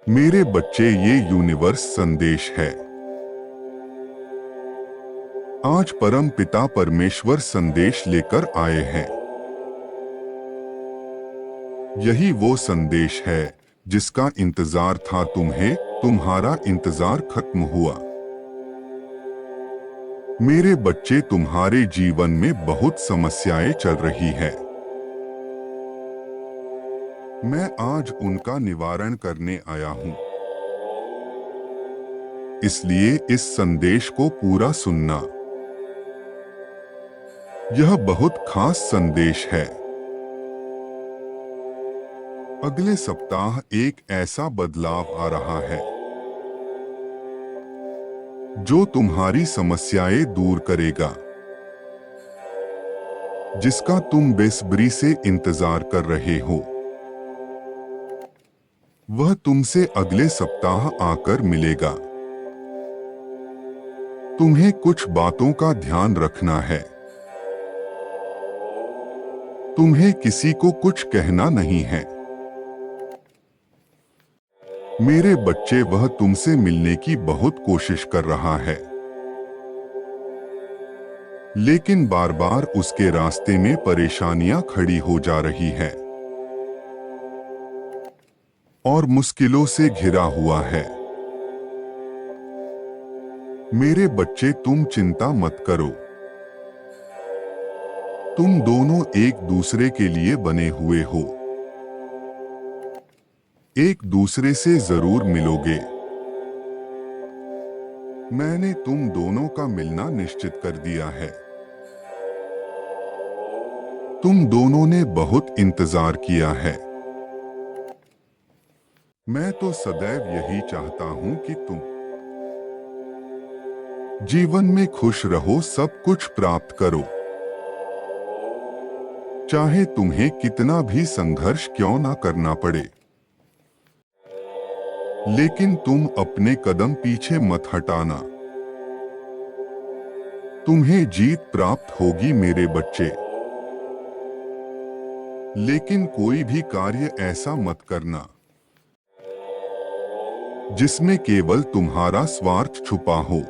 मेरे बच्चे, ये यूनिवर्स संदेश है। आज परम पिता परमेश्वर संदेश लेकर आए हैं। यही वो संदेश है जिसका इंतजार था तुम्हें। तुम्हारा इंतजार खत्म हुआ। मेरे बच्चे, तुम्हारे जीवन में बहुत समस्याएं चल रही है। मैं आज उनका निवारण करने आया हूं। इसलिए इस संदेश को पूरा सुनना। यह बहुत खास संदेश है। अगले सप्ताह एक ऐसा बदलाव आ रहा है जो तुम्हारी समस्याएं दूर करेगा, जिसका तुम बेसब्री से इंतजार कर रहे हो। वह तुमसे अगले सप्ताह आकर मिलेगा। तुम्हें कुछ बातों का ध्यान रखना है। तुम्हें किसी को कुछ कहना नहीं है। मेरे बच्चे, वह तुमसे मिलने की बहुत कोशिश कर रहा है, लेकिन बार बार उसके रास्ते में परेशानियां खड़ी हो जा रही है और मुश्किलों से घिरा हुआ है। मेरे बच्चे, तुम चिंता मत करो। तुम दोनों एक दूसरे के लिए बने हुए हो। एक दूसरे से जरूर मिलोगे। मैंने तुम दोनों का मिलना निश्चित कर दिया है। तुम दोनों ने बहुत इंतजार किया है। मैं तो सदैव यही चाहता हूं कि तुम जीवन में खुश रहो, सब कुछ प्राप्त करो, चाहे तुम्हें कितना भी संघर्ष क्यों ना करना पड़े। लेकिन तुम अपने कदम पीछे मत हटाना। तुम्हें जीत प्राप्त होगी मेरे बच्चे। लेकिन कोई भी कार्य ऐसा मत करना जिसमें केवल तुम्हारा स्वार्थ छुपा हो,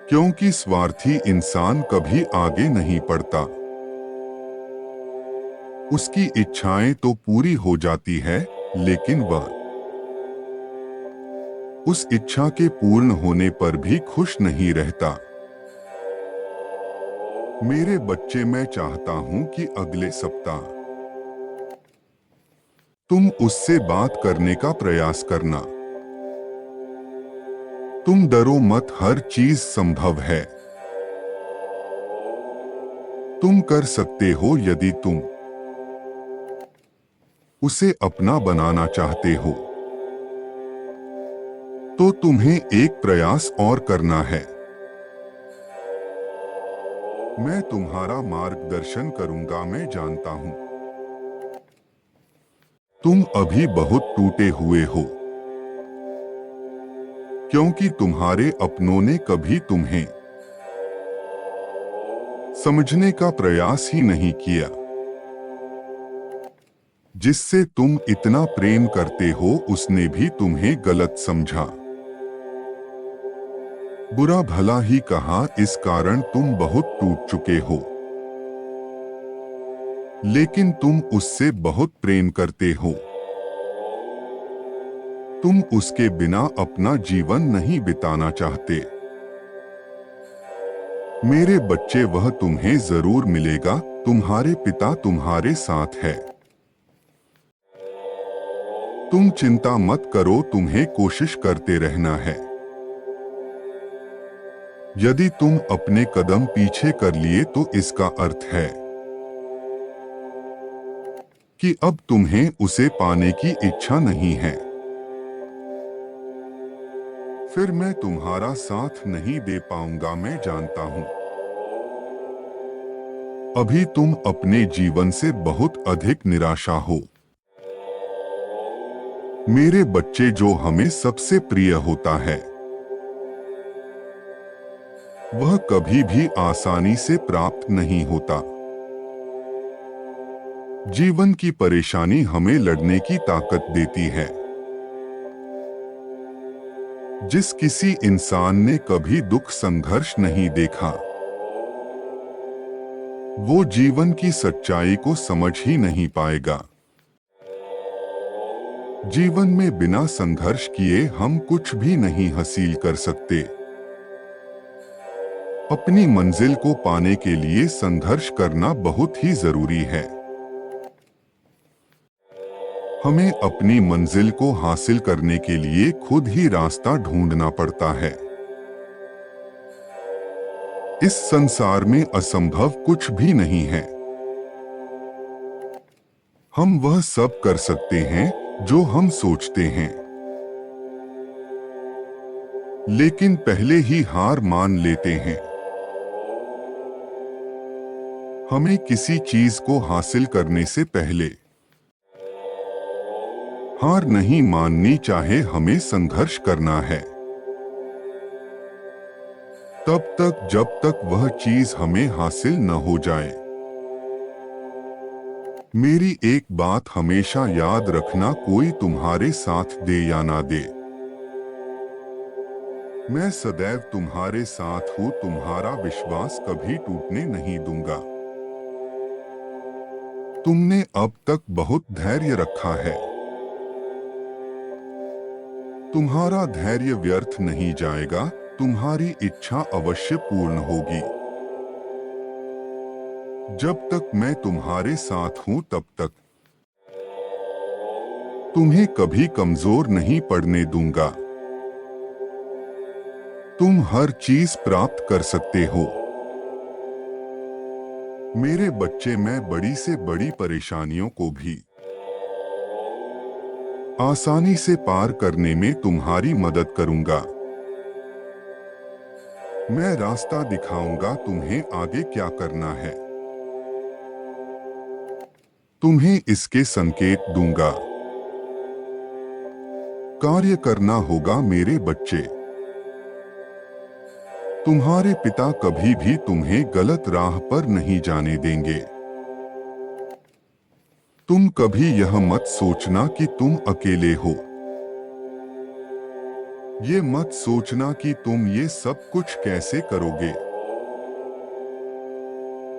क्योंकि स्वार्थी इंसान कभी आगे नहीं बढ़ता। उसकी इच्छाएं तो पूरी हो जाती है, लेकिन वह उस इच्छा के पूर्ण होने पर भी खुश नहीं रहता। मेरे बच्चे, मैं चाहता हूं कि अगले सप्ताह तुम उससे बात करने का प्रयास करना। तुम डरो मत, हर चीज संभव है। तुम कर सकते हो। यदि तुम उसे अपना बनाना चाहते हो तो तुम्हें एक प्रयास और करना है। मैं तुम्हारा मार्गदर्शन करूंगा। मैं जानता हूं तुम अभी बहुत टूटे हुए हो, क्योंकि तुम्हारे अपनों ने कभी तुम्हें समझने का प्रयास ही नहीं किया। जिससे तुम इतना प्रेम करते हो, उसने भी तुम्हें गलत समझा, बुरा भला ही कहा। इस कारण तुम बहुत टूट चुके हो। लेकिन तुम उससे बहुत प्रेम करते हो। तुम उसके बिना अपना जीवन नहीं बिताना चाहते। मेरे बच्चे, वह तुम्हें जरूर मिलेगा। तुम्हारे पिता तुम्हारे साथ है। तुम चिंता मत करो, तुम्हें कोशिश करते रहना है। यदि तुम अपने कदम पीछे कर लिए तो इसका अर्थ है कि अब तुम्हें उसे पाने की इच्छा नहीं है। फिर मैं तुम्हारा साथ नहीं दे पाऊंगा। मैं जानता हूं अभी तुम अपने जीवन से बहुत अधिक निराशा हो। मेरे बच्चे, जो हमें सबसे प्रिय होता है वह कभी भी आसानी से प्राप्त नहीं होता। जीवन की परेशानी हमें लड़ने की ताकत देती है। जिस किसी इंसान ने कभी दुख संघर्ष नहीं देखा, वो जीवन की सच्चाई को समझ ही नहीं पाएगा। जीवन में बिना संघर्ष किए हम कुछ भी नहीं हासिल कर सकते। अपनी मंजिल को पाने के लिए संघर्ष करना बहुत ही जरूरी है। हमें अपनी मंजिल को हासिल करने के लिए खुद ही रास्ता ढूंढना पड़ता है। इस संसार में असंभव कुछ भी नहीं है। हम वह सब कर सकते हैं जो हम सोचते हैं, लेकिन पहले ही हार मान लेते हैं। हमें किसी चीज को हासिल करने से पहले हार नहीं माननी चाहिए, हमें संघर्ष करना है। तब तक जब तक वह चीज हमें हासिल न हो जाए। मेरी एक बात हमेशा याद रखना, कोई तुम्हारे साथ दे या ना दे, मैं सदैव तुम्हारे साथ हूं। तुम्हारा विश्वास कभी टूटने नहीं दूंगा। तुमने अब तक बहुत धैर्य रखा है। तुम्हारा धैर्य व्यर्थ नहीं जाएगा। तुम्हारी इच्छा अवश्य पूर्ण होगी। जब तक मैं तुम्हारे साथ हूं तब तक तुम्हें कभी कमजोर नहीं पड़ने दूंगा। तुम हर चीज प्राप्त कर सकते हो। मेरे बच्चे, मैं बड़ी से बड़ी परेशानियों को भी आसानी से पार करने में तुम्हारी मदद करूंगा। मैं रास्ता दिखाऊंगा तुम्हें आगे क्या करना है। तुम्हें इसके संकेत दूंगा। कार्य करना होगा मेरे बच्चे। तुम्हारे पिता कभी भी तुम्हें गलत राह पर नहीं जाने देंगे। तुम कभी यह मत सोचना कि तुम अकेले हो। ये मत सोचना कि तुम ये सब कुछ कैसे करोगे।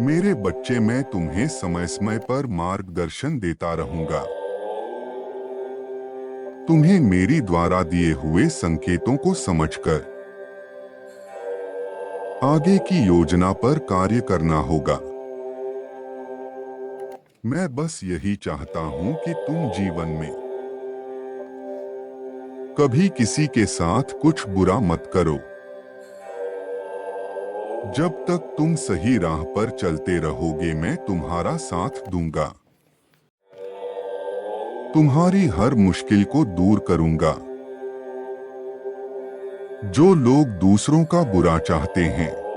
मेरे बच्चे, मैं तुम्हें समय समय पर मार्गदर्शन देता रहूंगा। तुम्हें मेरी द्वारा दिए हुए संकेतों को समझकर आगे की योजना पर कार्य करना होगा। मैं बस यही चाहता हूं कि तुम जीवन में कभी किसी के साथ कुछ बुरा मत करो। जब तक तुम सही राह पर चलते रहोगे, मैं तुम्हारा साथ दूंगा। तुम्हारी हर मुश्किल को दूर करूंगा। जो लोग दूसरों का बुरा चाहते हैं,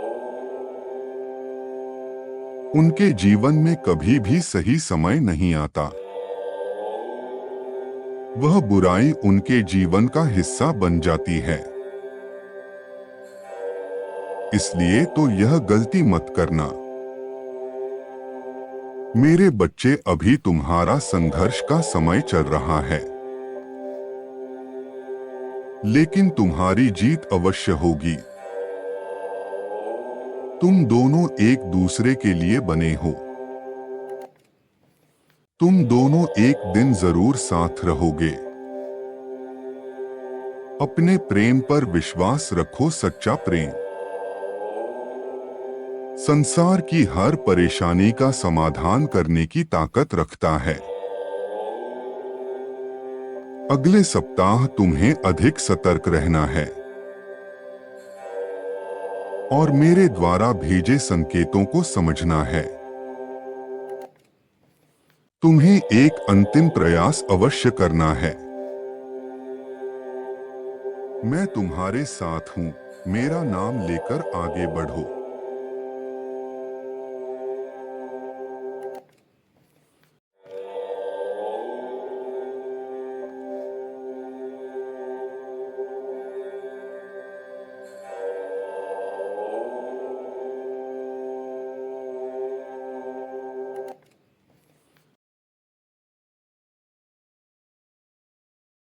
उनके जीवन में कभी भी सही समय नहीं आता। वह बुराई उनके जीवन का हिस्सा बन जाती है। इसलिए तो यह गलती मत करना। मेरे बच्चे, अभी तुम्हारा संघर्ष का समय चल रहा है, लेकिन तुम्हारी जीत अवश्य होगी। तुम दोनों एक दूसरे के लिए बने हो। तुम दोनों एक दिन जरूर साथ रहोगे। अपने प्रेम पर विश्वास रखो। सच्चा प्रेम संसार की हर परेशानी का समाधान करने की ताकत रखता है। अगले सप्ताह तुम्हें अधिक सतर्क रहना है और मेरे द्वारा भेजे संकेतों को समझना है। तुम्हें एक अंतिम प्रयास अवश्य करना है। मैं तुम्हारे साथ हूं। मेरा नाम लेकर आगे बढ़ो।